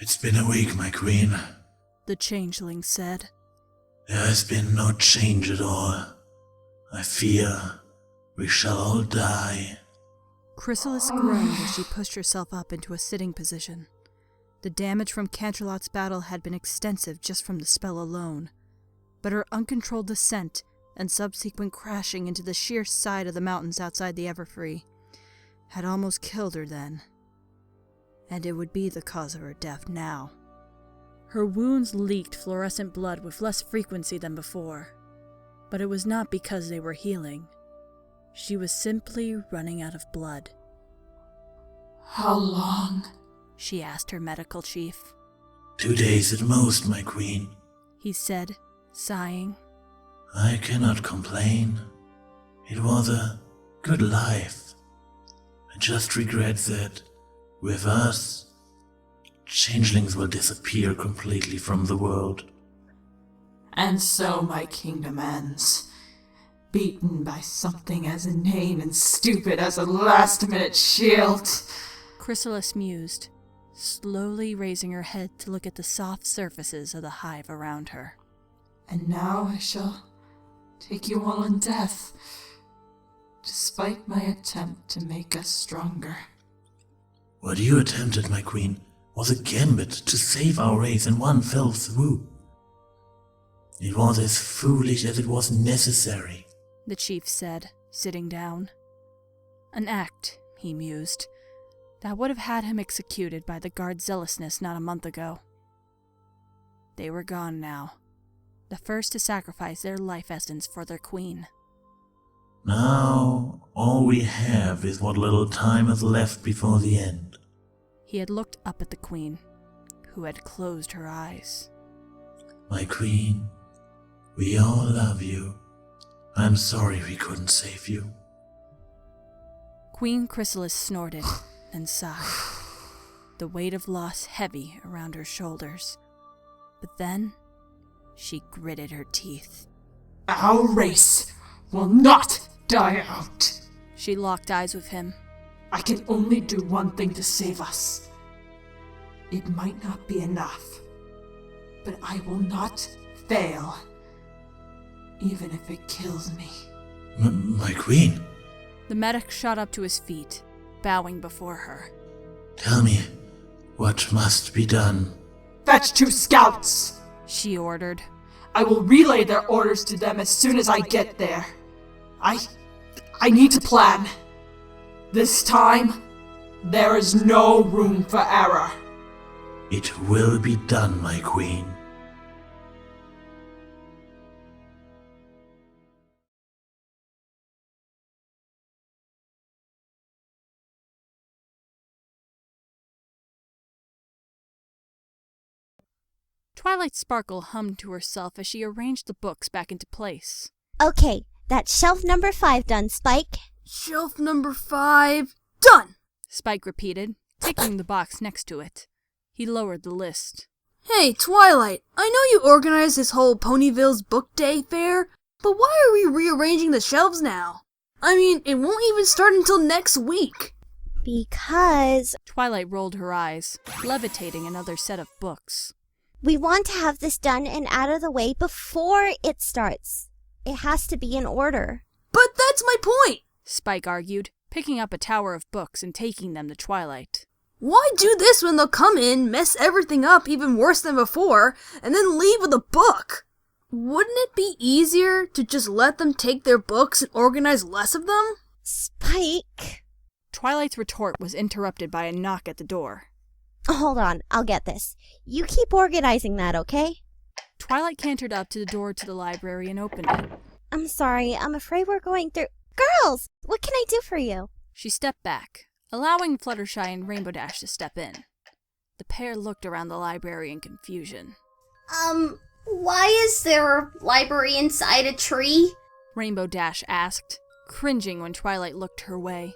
It's been a week, my queen, the Changeling said. There has been no change at all. I fear we shall all die. Chrysalis groaned as she pushed herself up into a sitting position. The damage from Canterlot's battle had been extensive just from the spell alone, but her uncontrolled descent and subsequent crashing into the sheer side of the mountains outside the Everfree had almost killed her then, and it would be the cause of her death now. Her wounds leaked fluorescent blood with less frequency than before, but it was not because they were healing. She was simply running out of blood. How long? She asked her medical chief. 2 days at most, my queen. He said, sighing. I cannot complain. It was a good life. I just regret that, with us, changelings will disappear completely from the world. And so my kingdom ends, beaten by something as inane and stupid as a last-minute shield. Chrysalis mused, slowly raising her head to look at the soft surfaces of the hive around her. And now I shall take you all in death, despite my attempt to make us stronger. What you attempted, my queen, was a gambit to save our race in one fell swoop. It was as foolish as it was necessary, the chief said, sitting down. An act, he mused, that would have had him executed by the guard's zealousness not a month ago. They were gone now, the first to sacrifice their life essence for their queen. Now, all we have is what little time is left before the end. He had looked up at the queen, who had closed her eyes. My queen, we all love you. I'm sorry we couldn't save you. Queen Chrysalis snorted, then sighed, the weight of loss heavy around her shoulders. But then, she gritted her teeth. Our race will not die out. She locked eyes with him. I can only do one thing to save us. It might not be enough, but I will not fail, even if it kills me. My queen? The medic shot up to his feet, bowing before her. Tell me, what must be done? Fetch 2 scouts! She ordered. I will relay their orders to them as soon as I get there. I need to plan. This time, there is no room for error. It will be done, my queen. Twilight Sparkle hummed to herself as she arranged the books back into place. Okay, that's shelf number 5 done, Spike. Shelf number 5, done! Spike repeated, ticking the box next to it. He lowered the list. Hey, Twilight, I know you organized this whole Ponyville's Book Day fair, but why are we rearranging the shelves now? I mean, it won't even start until next week. Because Twilight rolled her eyes, levitating another set of books. we want to have this done and out of the way before it starts. It has to be in order. But that's my point! Spike argued, picking up a tower of books and taking them to Twilight. Why do this when they'll come in, mess everything up even worse than before, and then leave with a book? Wouldn't it be easier to just let them take their books and organize less of them? Spike! Twilight's retort was interrupted by a knock at the door. Hold on, I'll get this. You keep organizing that, okay? Twilight cantered up to the door to the library and opened it. I'm sorry, I'm afraid we're going through... Girls! What can I do for you? She stepped back, allowing Fluttershy and Rainbow Dash to step in. The pair looked around the library in confusion. Why is there a library inside a tree? Rainbow Dash asked, cringing when Twilight looked her way.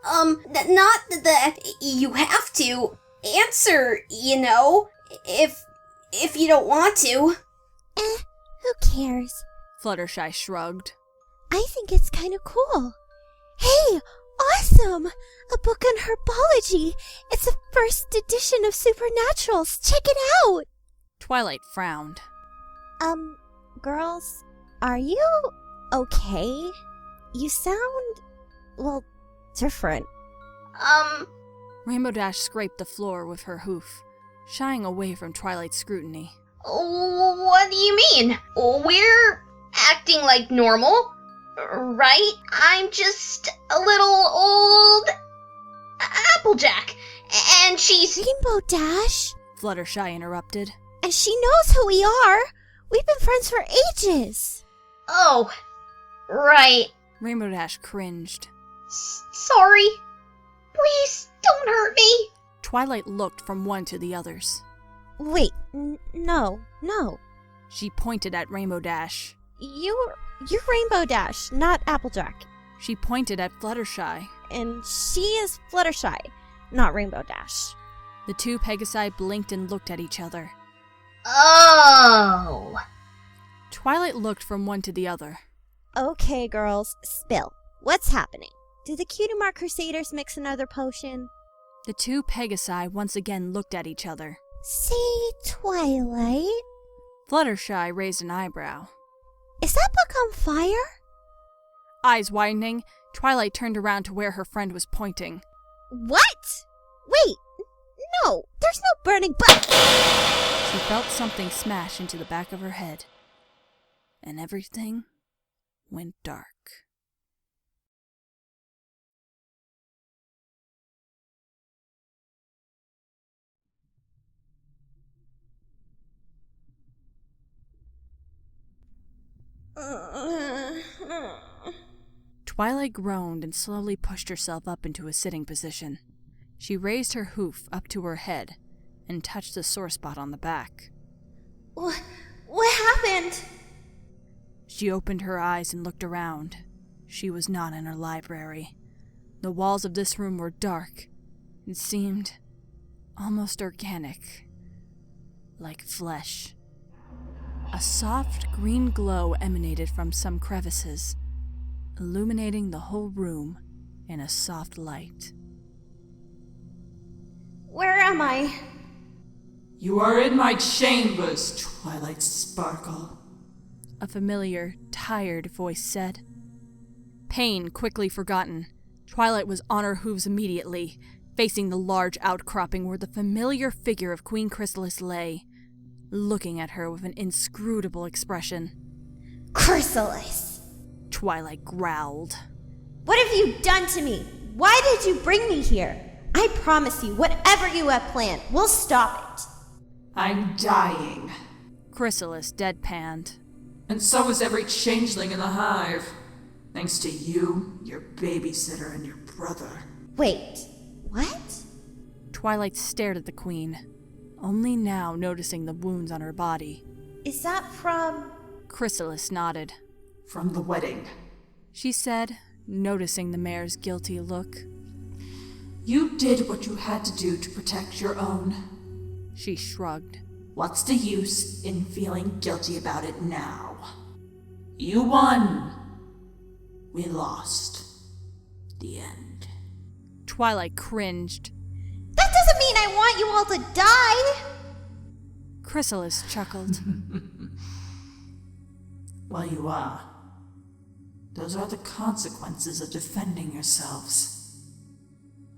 Not that you have to answer, you know, if you don't want to. Who cares? Fluttershy shrugged. I think it's kind of cool. Hey, awesome! A book on herbology. It's the first edition of Supernaturals. Check it out! Twilight frowned. Girls, are you okay? You sound, well, different. Rainbow Dash scraped the floor with her hoof, shying away from Twilight's scrutiny. What do you mean? We're acting like normal, right? I'm just a little old Applejack, and she's... Rainbow Dash? Fluttershy interrupted. And she knows who we are. We've been friends for ages. Oh, right. Rainbow Dash cringed. Sorry. Please, don't hurt me. Twilight looked from one to the others. Wait, no. She pointed at Rainbow Dash. You're Rainbow Dash, not Applejack. She pointed at Fluttershy. And she is Fluttershy, not Rainbow Dash. The two Pegasi blinked and looked at each other. Oh. Twilight looked from one to the other. Okay, girls, spill. What's happening? Do the Cutemar Crusaders mix another potion? The two Pegasi once again looked at each other. Say, Twilight? Fluttershy raised an eyebrow. Is that book on fire? Eyes widening, Twilight turned around to where her friend was pointing. What? Wait, no, there's no burning book! She felt something smash into the back of her head, and everything went dark. Twilight groaned and slowly pushed herself up into a sitting position. She raised her hoof up to her head and touched the sore spot on the back. What happened? She opened her eyes and looked around. She was not in her library. The walls of this room were dark and seemed almost organic, like flesh. A soft green glow emanated from some crevices, illuminating the whole room in a soft light. Where am I? You are in my chambers, Twilight Sparkle. A familiar, tired voice said. Pain quickly forgotten, Twilight was on her hooves immediately, facing the large outcropping where the familiar figure of Queen Chrysalis lay, looking at her with an inscrutable expression. Chrysalis! Twilight growled. What have you done to me? Why did you bring me here? I promise you, whatever you have planned, we'll stop it. I'm dying. Chrysalis deadpanned. And so is every changeling in the hive. Thanks to you, your babysitter, and your brother. Wait, what? Twilight stared at the queen, only now noticing the wounds on her body. Is that from... Chrysalis nodded. From the wedding. She said, noticing the mayor's guilty look. You did what you had to do to protect your own. She shrugged. What's the use in feeling guilty about it now? You won. We lost. The end. Twilight cringed. That doesn't mean I want you all to die! Chrysalis chuckled. Well, you are. Those are the consequences of defending yourselves.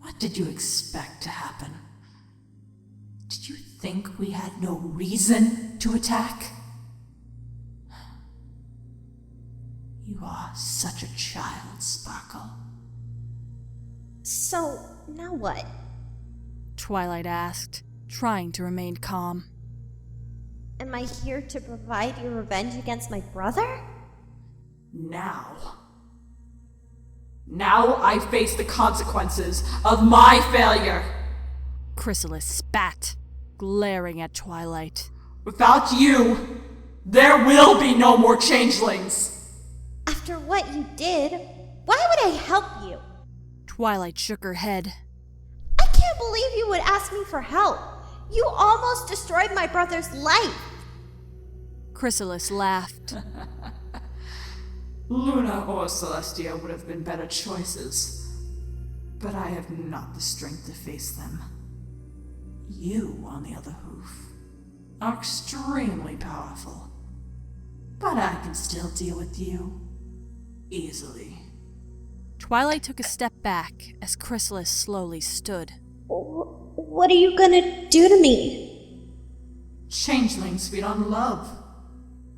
What did you expect to happen? Did you think we had no reason to attack? You are such a child, Sparkle. So, now what? Twilight asked, trying to remain calm. Am I here to provide your revenge against my brother? Now I face the consequences of my failure. Chrysalis spat, glaring at Twilight. Without you, there will be no more changelings. After what you did, why would I help you? Twilight shook her head. I can't believe you would ask me for help. You almost destroyed my brother's life. Chrysalis laughed. Luna or Celestia would have been better choices. but I have not the strength to face them. You, on the other hoof, are extremely powerful, but I can still deal with you easily. Twilight took a step back as Chrysalis slowly stood. What are you gonna do to me? Changelings feed on love.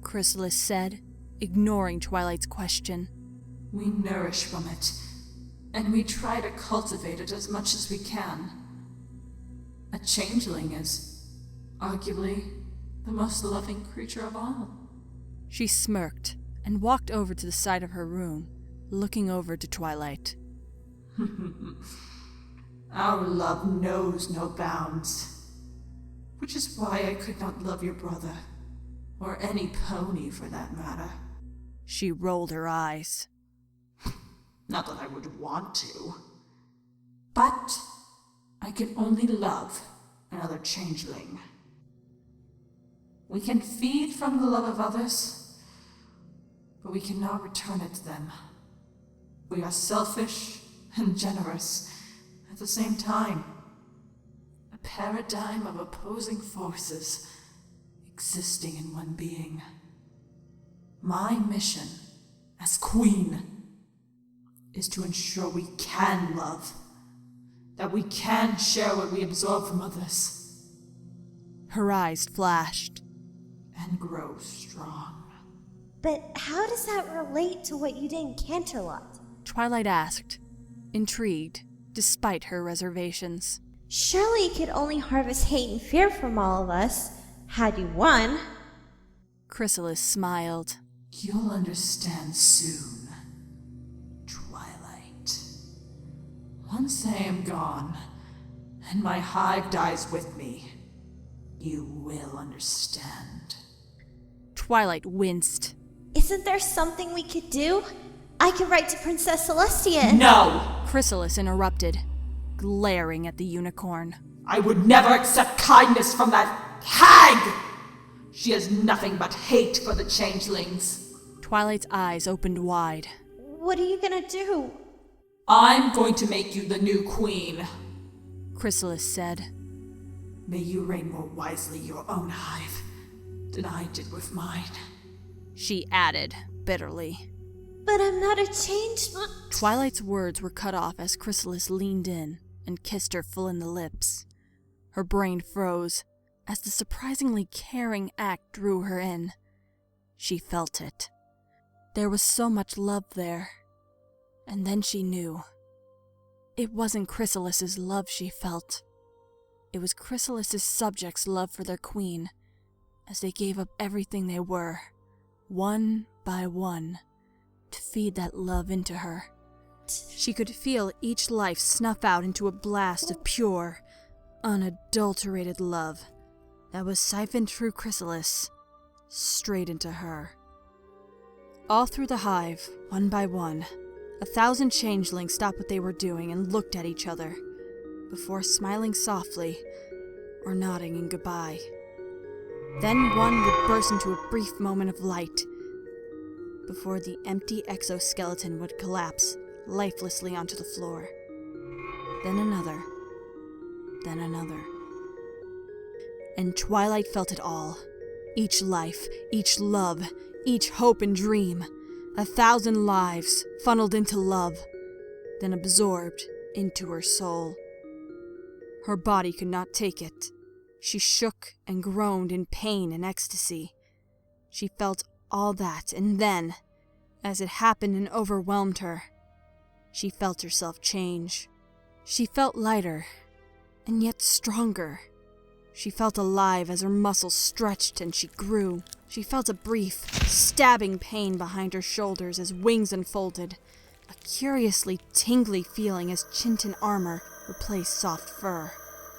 Chrysalis said, ignoring Twilight's question. We nourish from it, and we try to cultivate it as much as we can. A changeling is, arguably, the most loving creature of all. She smirked and walked over to the side of her room, looking over to Twilight. Our love knows no bounds, which is why I could not love your brother, or any pony for that matter. She rolled her eyes. Not that I would want to, but I can only love another changeling. We can feed from the love of others, but we cannot return it to them. We are selfish and generous at the same time. A paradigm of opposing forces existing in one being. My mission as queen is to ensure we can love, that we can share what we absorb from others. Her eyes flashed. And grow strong. But how does that relate to what you did in Canterlot? Twilight asked, intrigued, despite her reservations. Surely you could only harvest hate and fear from all of us, had you won. Chrysalis smiled. You'll understand soon, Twilight. Once I am gone, and my hive dies with me, you will understand. Twilight winced. Isn't there something we could do? I could write to Princess Celestia. No! Chrysalis interrupted, glaring at the unicorn. I would never accept kindness from that hag! She has nothing but hate for the changelings. Twilight's eyes opened wide. What are you gonna do? I'm going to make you the new queen. Chrysalis said. May you reign more wisely your own hive than I did with mine. She added, bitterly. But I'm not a changeling. Twilight's words were cut off as Chrysalis leaned in and kissed her full in the lips. Her brain froze as the surprisingly caring act drew her in. She felt it. There was so much love there. And then she knew. It wasn't Chrysalis's love she felt. It was Chrysalis's subjects' love for their queen, as they gave up everything they were, one by one, to feed that love into her. She could feel each life snuff out into a blast of pure, unadulterated love that was siphoned through Chrysalis, straight into her. All through the hive, one by one, 1,000 changelings stopped what they were doing and looked at each other, before smiling softly or nodding in goodbye. Then one would burst into a brief moment of light, before the empty exoskeleton would collapse lifelessly onto the floor. Then another. Then another. And Twilight felt it all. Each life, each love, each hope and dream. 1,000 lives funneled into love, then absorbed into her soul. Her body could not take it. She shook and groaned in pain and ecstasy. She felt all that, and then, as it happened and overwhelmed her, she felt herself change. She felt lighter, and yet stronger. She felt alive as her muscles stretched and she grew. She felt a brief, stabbing pain behind her shoulders as wings unfolded, a curiously tingly feeling as Chintan armor replaced soft fur.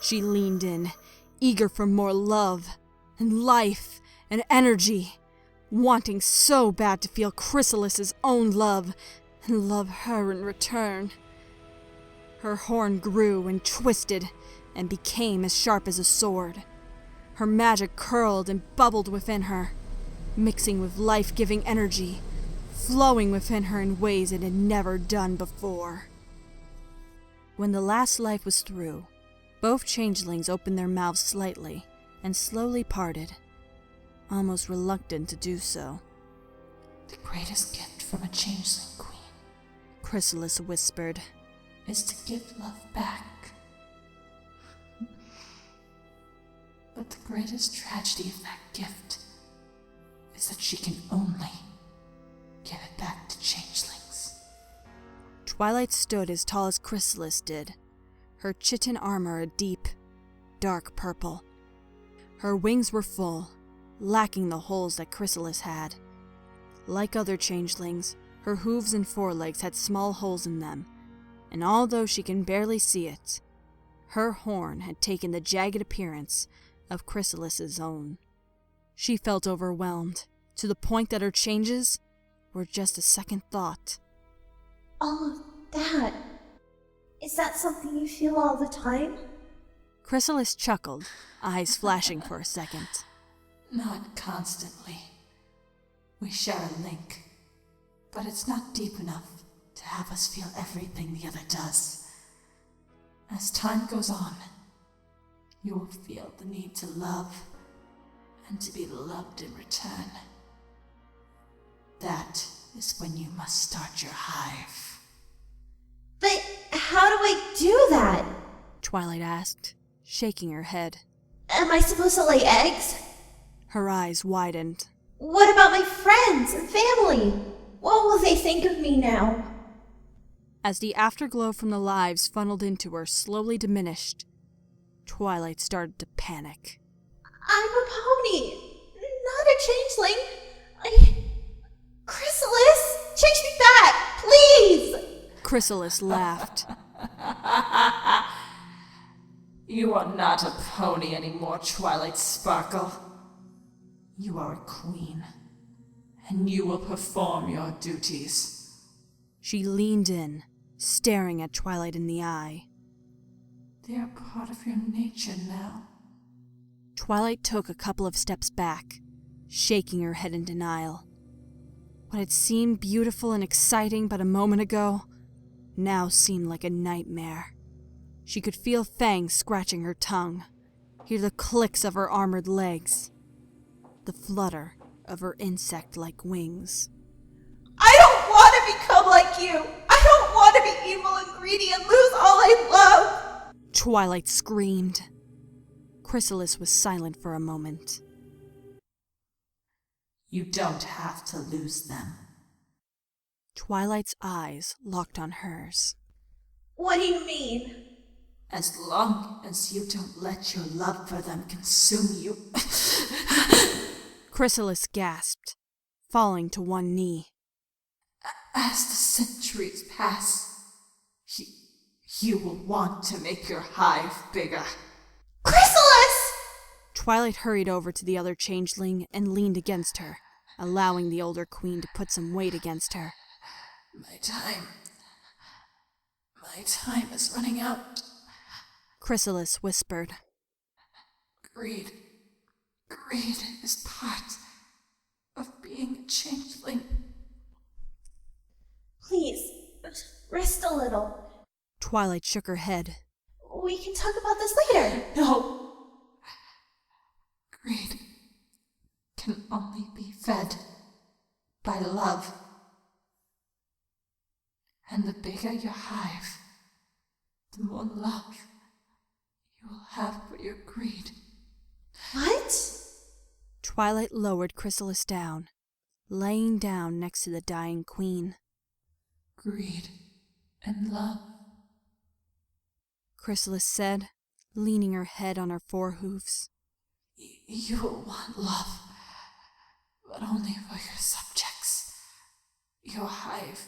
She leaned in, eager for more love, and life, and energy, wanting so bad to feel Chrysalis's own love, and love her in return. Her horn grew and twisted, and became as sharp as a sword. Her magic curled and bubbled within her, mixing with life-giving energy, flowing within her in ways it had never done before. When the last life was through, both changelings opened their mouths slightly and slowly parted, almost reluctant to do so. The greatest gift from a changeling queen Chrysalis whispered. is to give love back. But the greatest tragedy of that gift is that she can only give it back to changelings. Twilight stood as tall as Chrysalis did, her chitin armor a deep, dark purple. Her wings were full, lacking the holes that Chrysalis had. Like other changelings, her hooves and forelegs had small holes in them, and although she can barely see it, her horn had taken the jagged appearance of Chrysalis's own. She felt overwhelmed, to the point that her changes were just a second thought. All of that. Is that something you feel all the time? Chrysalis chuckled, eyes flashing for a second. Not constantly. We share a link, but it's not deep enough to have us feel everything the other does. As time goes on, you will feel the need to love and to be loved in return. That is when you must start your hive. But how do I do that? Twilight asked, shaking her head. Am I supposed to lay eggs? Her eyes widened. What about my friends and family? What will they think of me now? As the afterglow from the lives funneled into her slowly diminished, Twilight started to panic. I'm a pony, not a changeling. Chrysalis, change me back, please! Chrysalis laughed. You are not a pony anymore, Twilight Sparkle. You are a queen, and you will perform your duties. She leaned in, staring at Twilight in the eye. They are part of your nature now. Twilight took a couple of steps back, shaking her head in denial. What had seemed beautiful and exciting but a moment ago now seemed like a nightmare. She could feel fangs scratching her tongue, hear the clicks of her armored legs, the flutter of her insect-like wings. I don't want to become like you! I don't want to be evil and greedy and lose all I love! Twilight screamed. Chrysalis was silent for a moment. You don't have to lose them. Twilight's eyes locked on hers. What do you mean? As long as you don't let your love for them consume you. Chrysalis gasped, falling to one knee. As the centuries pass, you will want to make your hive bigger. Chrysalis! Twilight hurried over to the other changeling and leaned against her, allowing the older queen to put some weight against her. My time is running out. Chrysalis whispered. Greed is part of being a changeling. Please, rest a little. Twilight shook her head. We can talk about this later. No. Greed can only be fed by love. And the bigger your hive, the more love you will have for your greed. What? Twilight lowered Chrysalis down, laying down next to the dying queen. Greed and love. Chrysalis said, leaning her head on her forehooves. You will want love, but only for your subjects. Your hive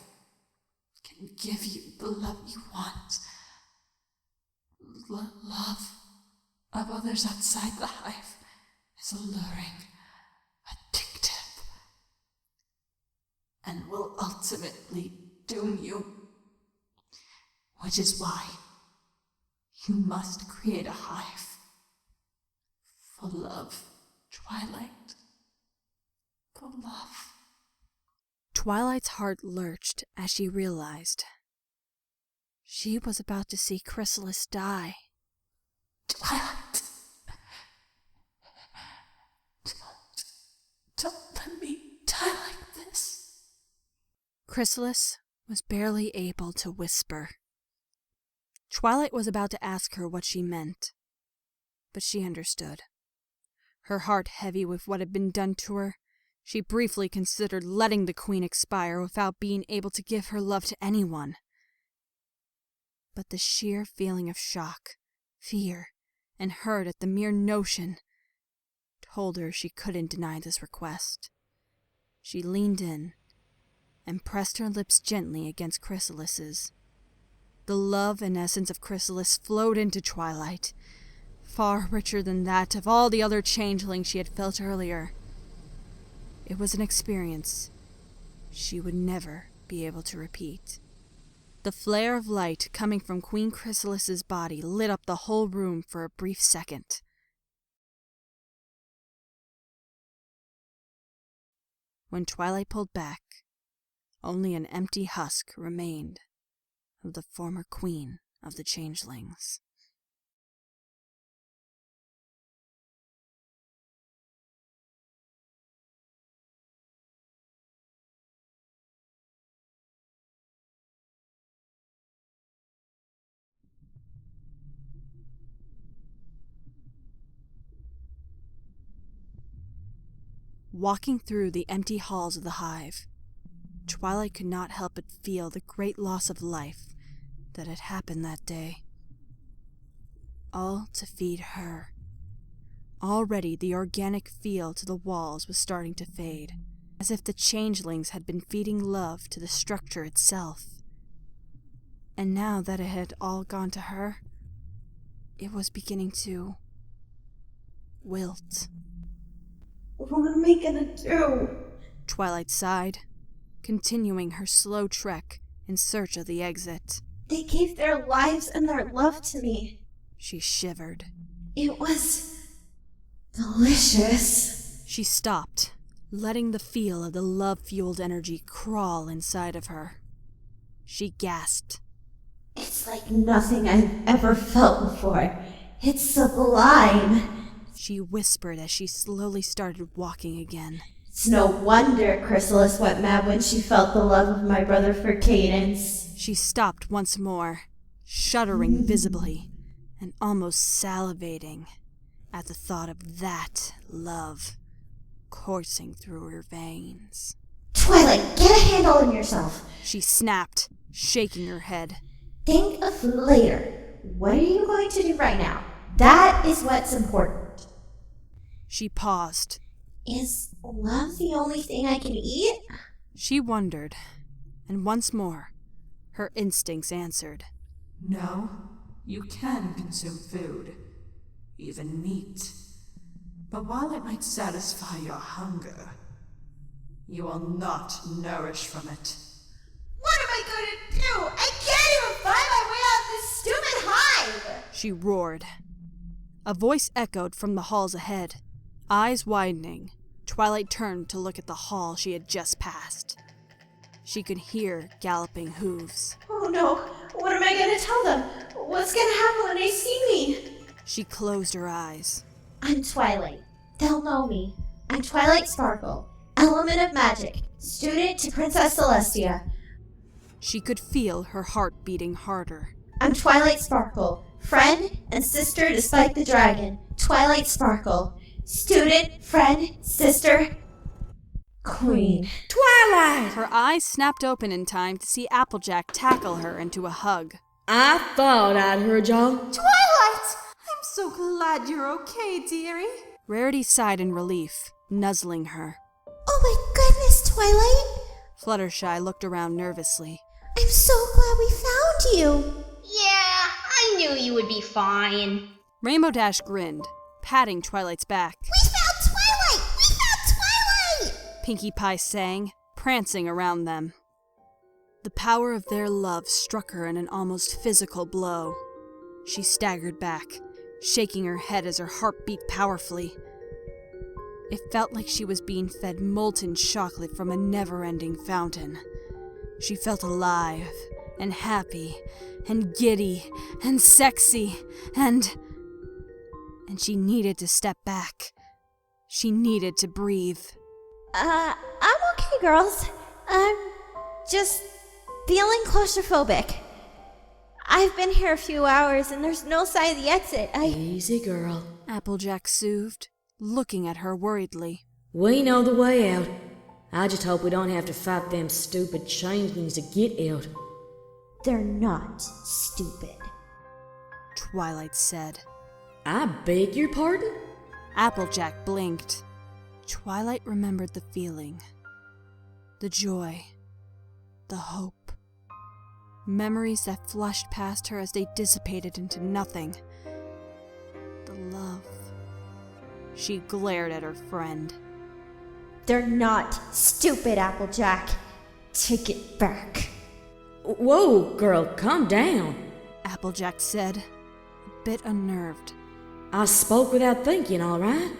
can give you the love you want. Love of others outside the hive is alluring, addictive, and will ultimately doom you. Which is why you must create a hive for love, Twilight. For love. Twilight's heart lurched as she realized She was about to see Chrysalis die. Twilight. Don't let me die like this. Chrysalis was barely able to whisper. Twilight was about to ask her what she meant, but she understood. Her heart heavy with what had been done to her, she briefly considered letting the queen expire without being able to give her love to anyone. But the sheer feeling of shock, fear, and hurt at the mere notion told her she couldn't deny this request. She leaned in and pressed her lips gently against Chrysalis's. The love and essence of Chrysalis flowed into Twilight, far richer than that of all the other changelings she had felt earlier. It was an experience she would never be able to repeat. The flare of light coming from Queen Chrysalis's body lit up the whole room for a brief second. When Twilight pulled back, only an empty husk remained of the former queen of the changelings. Walking through the empty halls of the hive, Twilight could not help but feel the great loss of life that had happened that day. All to feed her. Already the organic feel to the walls was starting to fade, as if the changelings had been feeding love to the structure itself. And now that it had all gone to her, it was beginning to wilt. What am I gonna do? Twilight sighed, continuing her slow trek in search of the exit. They gave their lives and their love to me. She shivered. It was delicious. She stopped, letting the feel of the love-fueled energy crawl inside of her. She gasped. It's like nothing I've ever felt before. It's sublime. She whispered as she slowly started walking again. It's no wonder Chrysalis went mad when she felt the love of my brother for Cadence. She stopped once more, shuddering visibly and almost salivating at the thought of that love coursing through her veins. Twilight, get a handle on yourself. She snapped, shaking her head. Think of later. What are you going to do right now? That is what's important. She paused. Is love the only thing I can eat? She wondered, and once more, her instincts answered. No, you can consume food, even meat. But while it might satisfy your hunger, you will not nourish from it. What am I going to do? I can't even find my way out of this stupid hive! She roared. A voice echoed from the halls ahead. Eyes widening, Twilight turned to look at the hall she had just passed. She could hear galloping hooves. Oh no, what am I going to tell them? What's going to happen when they see me? She closed her eyes. I'm Twilight. They'll know me. I'm Twilight Sparkle, element of magic, student to Princess Celestia. She could feel her heart beating harder. I'm Twilight Sparkle, friend and sister to Spike the Dragon. Twilight Sparkle, student, friend, sister, queen. Twilight! Her eyes snapped open in time to see Applejack tackle her into a hug. I thought I'd heard y'all. Twilight! I'm so glad you're okay, dearie. Rarity sighed in relief, nuzzling her. Oh my goodness, Twilight! Fluttershy looked around nervously. I'm so glad we found you. Yeah, I knew you would be fine. Rainbow Dash grinned, patting Twilight's back. We found Twilight! We found Twilight! Pinkie Pie sang, prancing around them. The power of their love struck her in an almost physical blow. She staggered back, shaking her head as her heart beat powerfully. It felt like she was being fed molten chocolate from a never-ending fountain. She felt alive and happy and giddy and sexy and she needed to step back. She needed to breathe. I'm okay, girls. I'm just feeling claustrophobic. I've been here a few hours and there's no sign of the exit. Easy, girl. Applejack soothed, looking at her worriedly. We know the way out. I just hope we don't have to fight them stupid changelings to get out. They're not stupid. Twilight said. I beg your pardon? Applejack blinked. Twilight remembered the feeling. The joy. The hope. Memories that flashed past her as they dissipated into nothing. The love. She glared at her friend. They're not stupid, Applejack. Take it back. Whoa, girl, calm down. Applejack said, a bit unnerved. I spoke without thinking, all right?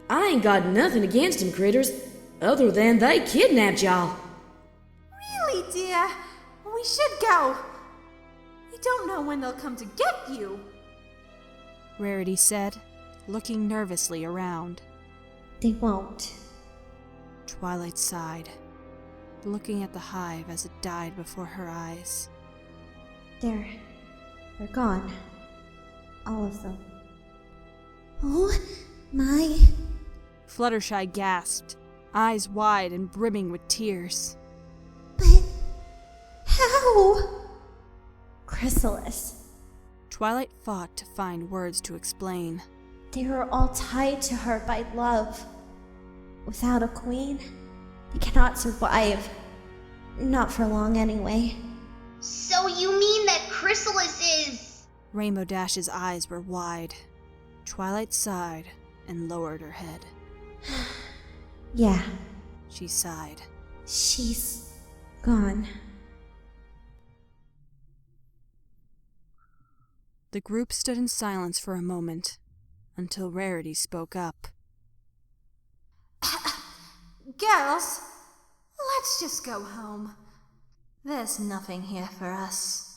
I ain't got nothing against them critters, other than they kidnapped y'all. Really, dear? We should go. We don't know when they'll come to get you. Rarity said, looking nervously around. They won't. Twilight sighed, looking at the hive as it died before her eyes. They're gone. All of them. Oh, my... Fluttershy gasped, eyes wide and brimming with tears. But... how? Chrysalis. Twilight fought to find words to explain. They were all tied to her by love. Without a queen, they cannot survive. Not for long, anyway. So you mean that Chrysalis is... Rainbow Dash's eyes were wide. Twilight sighed and lowered her head. Yeah, She sighed. she's gone. The group stood in silence for a moment, until Rarity spoke up. Girls, let's just go home. There's nothing here for us.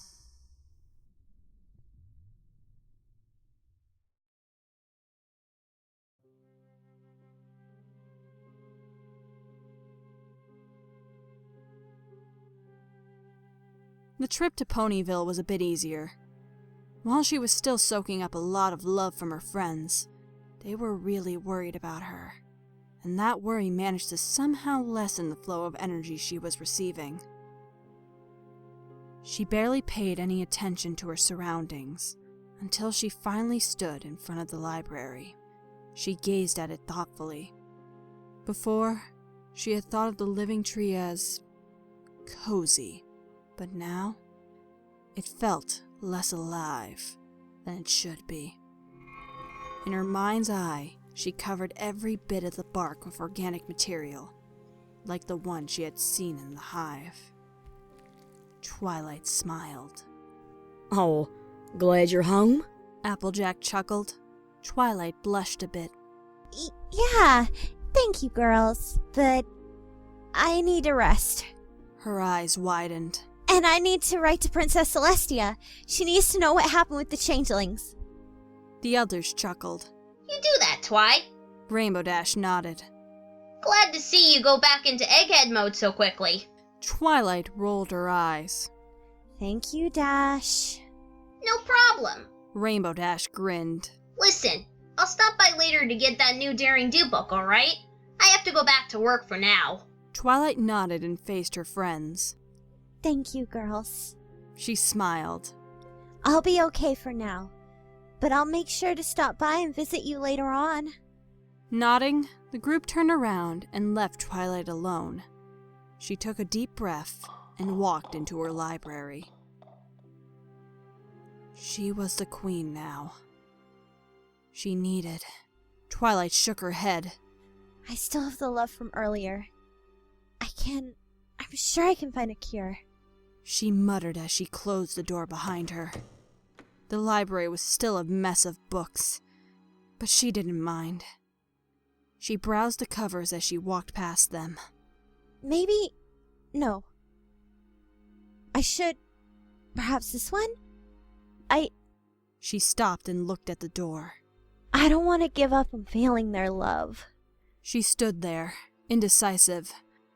The trip to Ponyville was a bit easier. While she was still soaking up a lot of love from her friends, they were really worried about her, and that worry managed to somehow lessen the flow of energy she was receiving. She barely paid any attention to her surroundings until she finally stood in front of the library. She gazed at it thoughtfully. Before, she had thought of the living tree as cozy, but now it felt less alive than it should be. In her mind's eye, she covered every bit of the bark with organic material, like the one she had seen in the hive. Twilight smiled. Oh, glad you're home? Applejack chuckled. Twilight blushed a bit. Yeah, thank you, girls, but I need a rest. Her eyes widened. And I need to write to Princess Celestia. She needs to know what happened with the changelings. The others chuckled. You do that, Twi. Rainbow Dash nodded. Glad to see you go back into egghead mode so quickly. Twilight rolled her eyes. Thank you, Dash. No problem. Rainbow Dash grinned. Listen, I'll stop by later to get that new Daring Do book, alright? I have to go back to work for now. Twilight nodded and faced her friends. Thank you, girls. She smiled. I'll be okay for now, but I'll make sure to stop by and visit you later on. Nodding, the group turned around and left Twilight alone. She took a deep breath and walked into her library. She was the queen now. She needed. Twilight shook her head. I still have the love from earlier. I'm sure I can find a cure. She muttered as she closed the door behind her. The library was still a mess of books, but she didn't mind. She browsed the covers as she walked past them. No. I should Perhaps this one? She stopped and looked at the door. I don't want to give up on failing their love. She stood there, indecisive,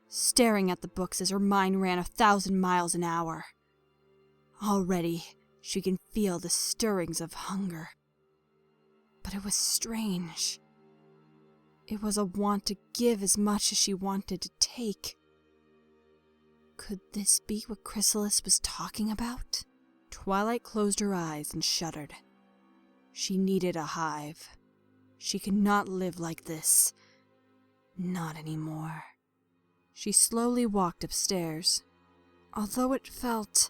staring at the books as her mind ran 1,000 miles an hour. Already, she can feel the stirrings of hunger. But it was strange. It was a want to give as much as she wanted to take. Could this be what Chrysalis was talking about? Twilight closed her eyes and shuddered. She needed a hive. She could not live like this. Not anymore. She slowly walked upstairs, although it felt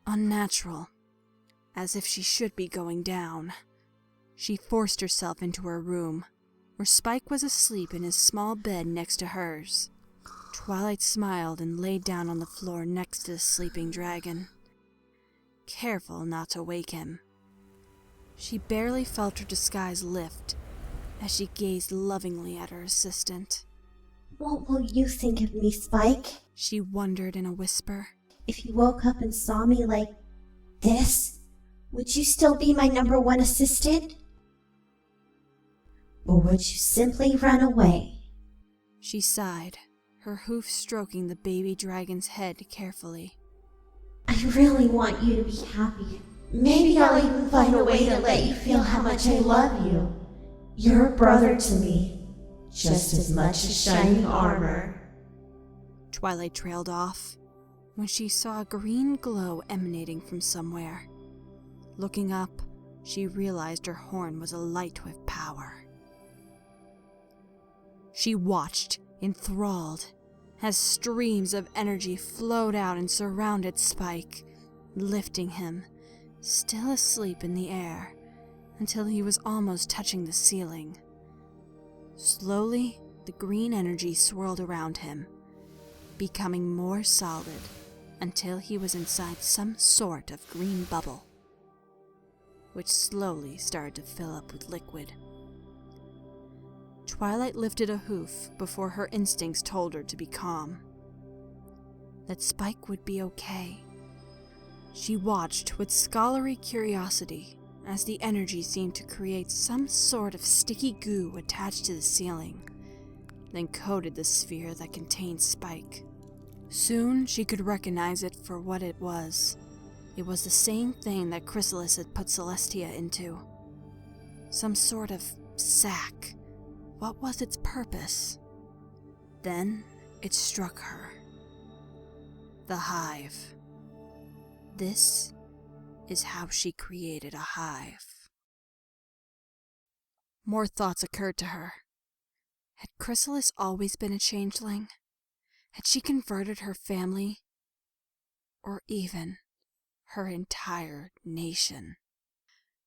unnatural, as if she should be going down. She forced herself into her room, where Spike was asleep in his small bed next to hers. Twilight smiled and laid down on the floor next to the sleeping dragon, careful not to wake him. She barely felt her disguise lift as she gazed lovingly at her assistant. What will you think of me, Spike? She wondered in a whisper. If you woke up and saw me like this, would you still be my number one assistant? Or would you simply run away? She sighed, her hoof stroking the baby dragon's head carefully. I really want you to be happy. Maybe I'll even find a way to let you feel how much I love you. You're a brother to me, just as much as shining armor. Twilight trailed off when she saw a green glow emanating from somewhere. Looking up, she realized her horn was alight with power. She watched, enthralled, as streams of energy flowed out and surrounded Spike, lifting him, still asleep in the air, until he was almost touching the ceiling. Slowly, the green energy swirled around him, becoming more solid, until he was inside some sort of green bubble, which slowly started to fill up with liquid. Twilight lifted a hoof before her instincts told her to be calm, that Spike would be okay. She watched with scholarly curiosity as the energy seemed to create some sort of sticky goo attached to the ceiling, then coated the sphere that contained Spike. Soon she could recognize it for what it was. It was the same thing that Chrysalis had put Celestia into. Some sort of sack. What was its purpose? Then it struck her. The hive. This is how she created a hive. More thoughts occurred to her. Had Chrysalis always been a changeling? Had she converted her family? Or even her entire nation?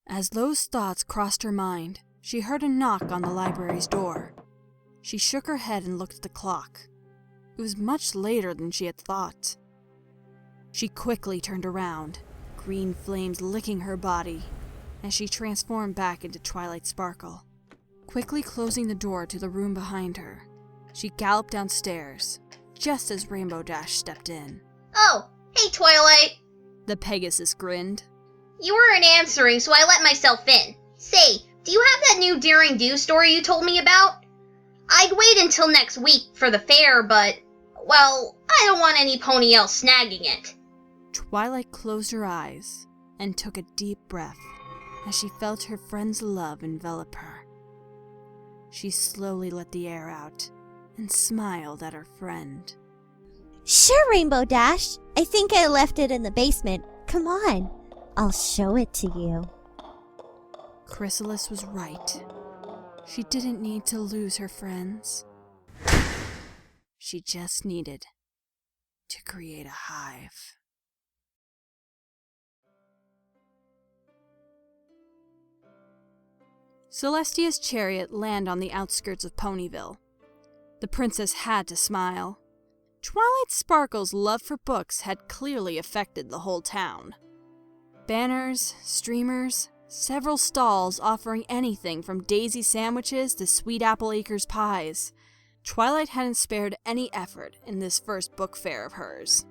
As those thoughts crossed her mind, she heard a knock on the library's door. She shook her head and looked at the clock. It was much later than she had thought. She quickly turned around, green flames licking her body, as she transformed back into Twilight Sparkle. Quickly closing the door to the room behind her, she galloped downstairs, just as Rainbow Dash stepped in. Oh, hey Twilight! The Pegasus grinned. You weren't answering, so I let myself in. Say, do you have that new Daring Do story you told me about? I'd wait until next week for the fair, but, well, I don't want any pony else snagging it. Twilight closed her eyes and took a deep breath as she felt her friend's love envelop her. She slowly let the air out and smiled at her friend. Sure, Rainbow Dash. I think I left it in the basement. Come on, I'll show it to you. Chrysalis was right. She didn't need to lose her friends. She just needed to create a hive. Celestia's chariot landed on the outskirts of Ponyville. The princess had to smile. Twilight Sparkle's love for books had clearly affected the whole town. Banners, streamers, several stalls offering anything from daisy sandwiches to Sweet Apple Acres pies. Twilight hadn't spared any effort in this first book fair of hers.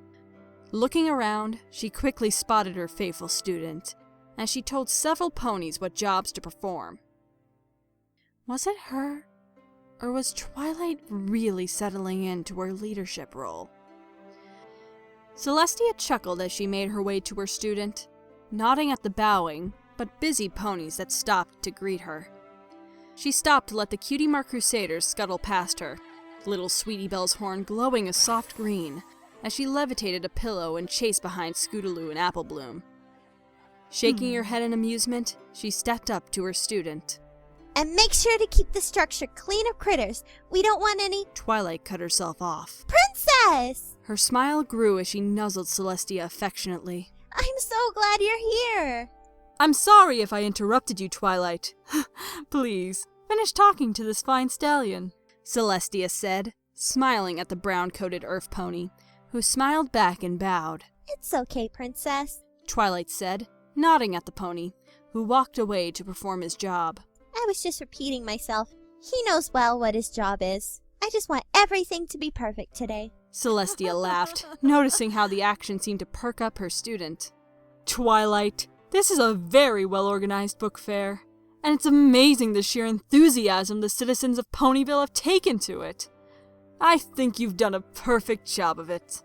Looking around, she quickly spotted her faithful student, and she told several ponies what jobs to perform. Was it her, or was Twilight really settling into her leadership role? Celestia chuckled as she made her way to her student, nodding at the bowing, but busy ponies that stopped to greet her. She stopped to let the Cutie Mark Crusaders scuttle past her, little Sweetie Belle's horn glowing a soft green as she levitated a pillow and chased behind Scootaloo and Apple Bloom. Shaking her head in amusement, she stepped up to her student. And make sure to keep the structure clean of critters. We don't want any... Twilight cut herself off. Princess! Her smile grew as she nuzzled Celestia affectionately. I'm so glad you're here. I'm sorry if I interrupted you, Twilight. Please, finish talking to this fine stallion, Celestia said, smiling at the brown-coated earth pony, who smiled back and bowed. It's okay, Princess, Twilight said, nodding at the pony, who walked away to perform his job. I was just repeating myself. He knows well what his job is. I just want everything to be perfect today. Celestia laughed, noticing how the action seemed to perk up her student. Twilight, this is a very well-organized book fair, and it's amazing the sheer enthusiasm the citizens of Ponyville have taken to it. I think you've done a perfect job of it.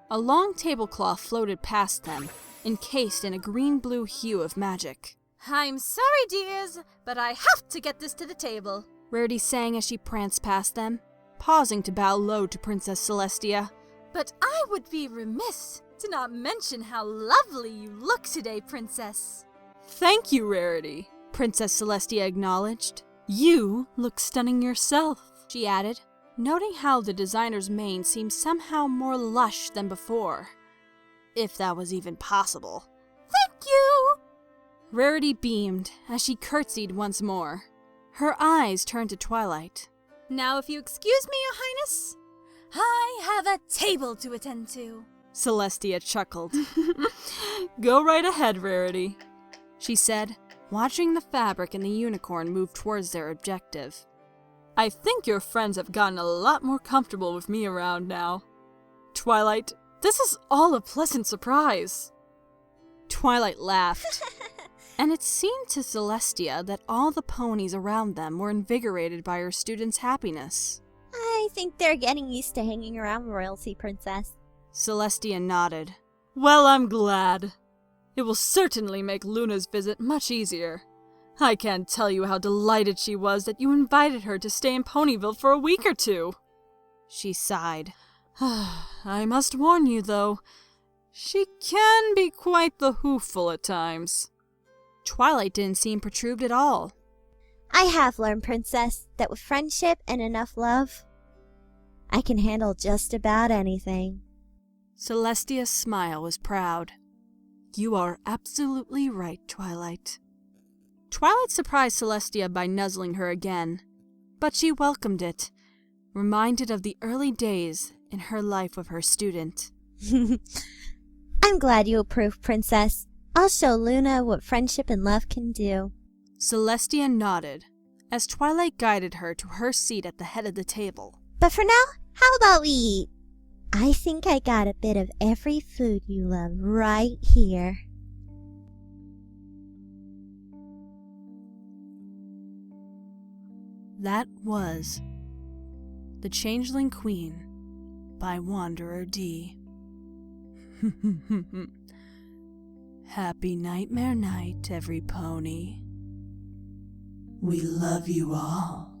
A long tablecloth floated past them, encased in a green-blue hue of magic. I'm sorry, dears, but I have to get this to the table, Rarity sang as she pranced past them, pausing to bow low to Princess Celestia. But I would be remiss to not mention how lovely you look today, Princess. Thank you, Rarity, Princess Celestia acknowledged. You look stunning yourself, she added, noting how the designer's mane seemed somehow more lush than before. If that was even possible. Thank you! Rarity beamed as she curtsied once more. Her eyes turned to Twilight. Now if you excuse me, Your Highness, I have a table to attend to. Celestia chuckled. Go right ahead, Rarity, she said, watching the fabric and the unicorn move towards their objective. I think your friends have gotten a lot more comfortable with me around now. Twilight, this is all a pleasant surprise. Twilight laughed, and it seemed to Celestia that all the ponies around them were invigorated by her student's happiness. I think they're getting used to hanging around royalty, Princess. Celestia nodded. Well, I'm glad. It will certainly make Luna's visit much easier. I can't tell you how delighted she was that you invited her to stay in Ponyville for a week or two. She sighed. I must warn you, though, she can be quite the hooful at times. Twilight didn't seem perturbed at all. I have learned, Princess, that with friendship and enough love, I can handle just about anything. Celestia's smile was proud. You are absolutely right, Twilight. Twilight surprised Celestia by nuzzling her again, but she welcomed it, reminded of the early days in her life with her student. I'm glad you approve, Princess. I'll show Luna what friendship and love can do. Celestia nodded, as Twilight guided her to her seat at the head of the table. But for now, how about we eat? I think I got a bit of every food you love right here. That was The Changeling Queen by Wanderer D. Happy Nightmare Night, every pony. We love you all.